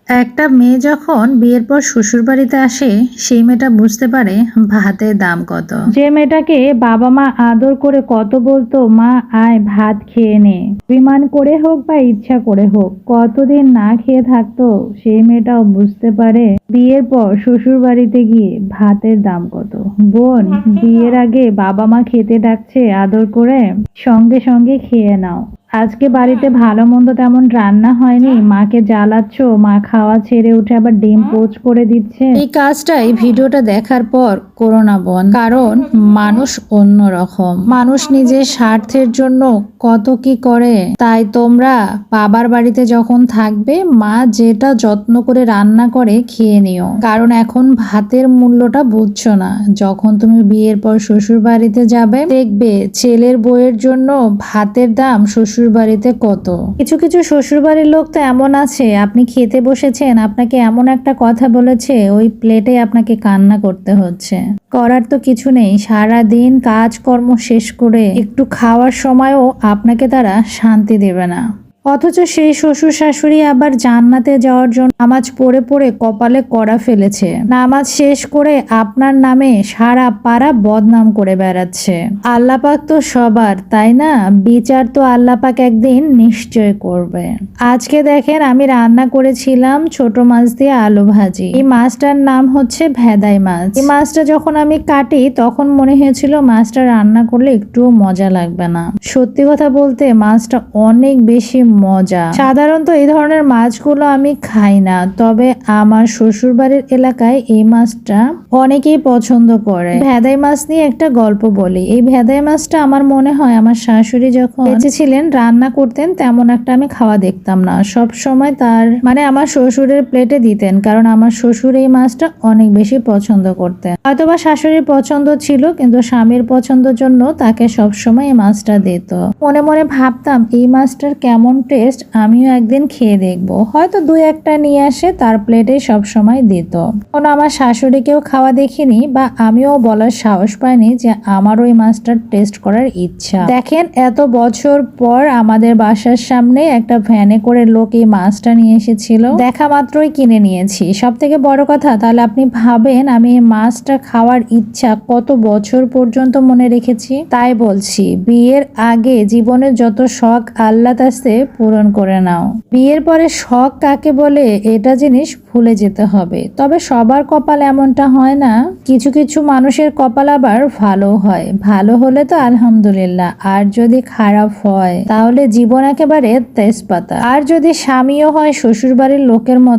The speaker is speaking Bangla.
একটা মেয়ে যখন বিয়ের পর শ্বশুরবাড়িতে আসে সেই মেয়েটা বুঝতে পারে ভাতের দাম কত। যে মেয়েটাকে বাবা মা আদর করে কত বলতো, মা আয় ভাত খেয়ে নে, বিমান করে হোক বা ইচ্ছা করে হোক, কতদিন না খেয়ে থাকতো, সেই মেয়েটাও বুঝতে পারে বিয়ের পর শ্বশুর বাড়িতে গিয়ে ভাতের দাম কত। বোন, বিয়ের আগে বাবা মা খেতে ডাকছে আদর করে, সঙ্গে সঙ্গে খেয়ে নাও। আজকে বাড়িতে ভালো মন্দ তেমন রান্না হয়নি, মাকে জ্বালাচ্ছ, মা খাওয়া ছেড়ে উঠে আবার ডিম পোচ করে দিচ্ছে। এই কাজটাই ভিডিওটা দেখার পর করো না বোন, কারণ মানুষ অন্য রকম, মানুষ নিজের স্বার্থের জন্য কত কি করে। তাই তোমরা বাবার বাড়িতে যখন থাকবে মা যেটা যত্ন করে রান্না করে খেয়ে নিও, কারণ এখন ভাতের মূল্যটা বুঝছো না। যখন তুমি বিয়ের পর শ্বশুর বাড়িতে যাবে দেখবে ছেলের বউয়ের জন্য ভাতের দাম শ্বশুর বাড়িতে কত। কিছু কিছু শ্বশুর বাড়ির লোক তো এমন আছে, আপনি খেতে বসেছেন, আপনাকে এমন একটা কথা বলেছে ওই প্লেটে আপনাকে কান্না করতে হচ্ছে। করার তো কিছু নেই, সারা দিন কাজকর্ম শেষ করে একটু খাওয়ার সময়ও আপনাকে তারা শান্তি দেবে না। অথচ সেই শ্বশুর শাশুড়ি আবার জান্নাতে যাওয়ার জন্য নামাজ পড়ে পড়ে কপালে কড়া ফেলেছে, নামাজ শেষ করে আপনার নামে সারা পাড়া বদনাম করে বেড়াচ্ছে। আল্লাপাক তো সবার, তাই না? বিচার তো আল্লাপাক একদিন নিশ্চয় করবে। আজকে দেখেন আমি রান্না করেছিলাম ছোট মাছ দিয়ে আলু ভাজি। এই মাছটার নাম হচ্ছে ভেদাই মাছ। এই মাছটা যখন আমি কাটি তখন মনে হয়েছিল মাছটা রান্না করলে একটু মজা লাগবে না। সত্যি কথা বলতে মাছটা অনেক বেশি মজা। সাধারণত এই ধরনের মাছগুলো আমি খাই না, তবে আমার শ্বশুর বাড়ির এলাকায় এই মাছটা অনেকেই পছন্দ করে। ভেদাই মাছ নিয়ে একটা গল্প বলি। এই ভেদাই মাছটা আমার মনে হয় আমার শাশুড়ি যখন বেঁচে ছিলেন রান্না করতেন তেমন একটা আমি খাওয়া দেখতাম না, সব সময় তার মানে আমার শ্বশুরের প্লেটে দিতেন, কারণ আমার শ্বশুর এই মাছটা অনেক বেশি পছন্দ করতেন। হয়তোবা শাশুড়ির পছন্দ ছিল কিন্তু স্বামীর পছন্দের জন্য তাকে সব সময় এই মাছটা দিত। মনে মনে ভাবতাম এই মাছটার কেমন টেস্ট, আমিও একদিন খেয়ে দেখবো। হয়তো দুই একটা নিয়ে আসে তার প্লেটে সব সময় দিত। কোনো আমার শাশুড়িকেও খাওয়া দেখিনি বা আমিও বলার সাহস পাইনি যে আমার ওই মাছটার টেস্ট করার ইচ্ছা। দেখেন এত বছর পর আমাদের বাসার সামনে একটা ভ্যানে করে লোক এই মাছটা নিয়ে এসেছিল, দেখা মাত্রই কিনে নিয়েছি। সব থেকে বড় কথা, তাহলে আপনি ভাবেন আমি এই মাছটা খাওয়ার ইচ্ছা কত বছর পর্যন্ত মনে রেখেছি। তাই বলছি বিয়ের আগে জীবনের যত শখ আল্লাহ কাছে পূরণ করে নাও, বিয়ের পরে শখ কাকে বলে এটা জিনিস ভুলে যেতে হবে। তবে সবার কপাল এমনটা হয় না, কিছু কিছু মানুষের কপাল আবার ভালো হয়। ভালো হলে তো আলহামদুলিল্লাহ, আর যদি খারাপ হয় তাহলে জীবন একেবারে তেজপাতা। আর যদি স্বামীও হয় শ্বশুর বাড়ির লোকের মতো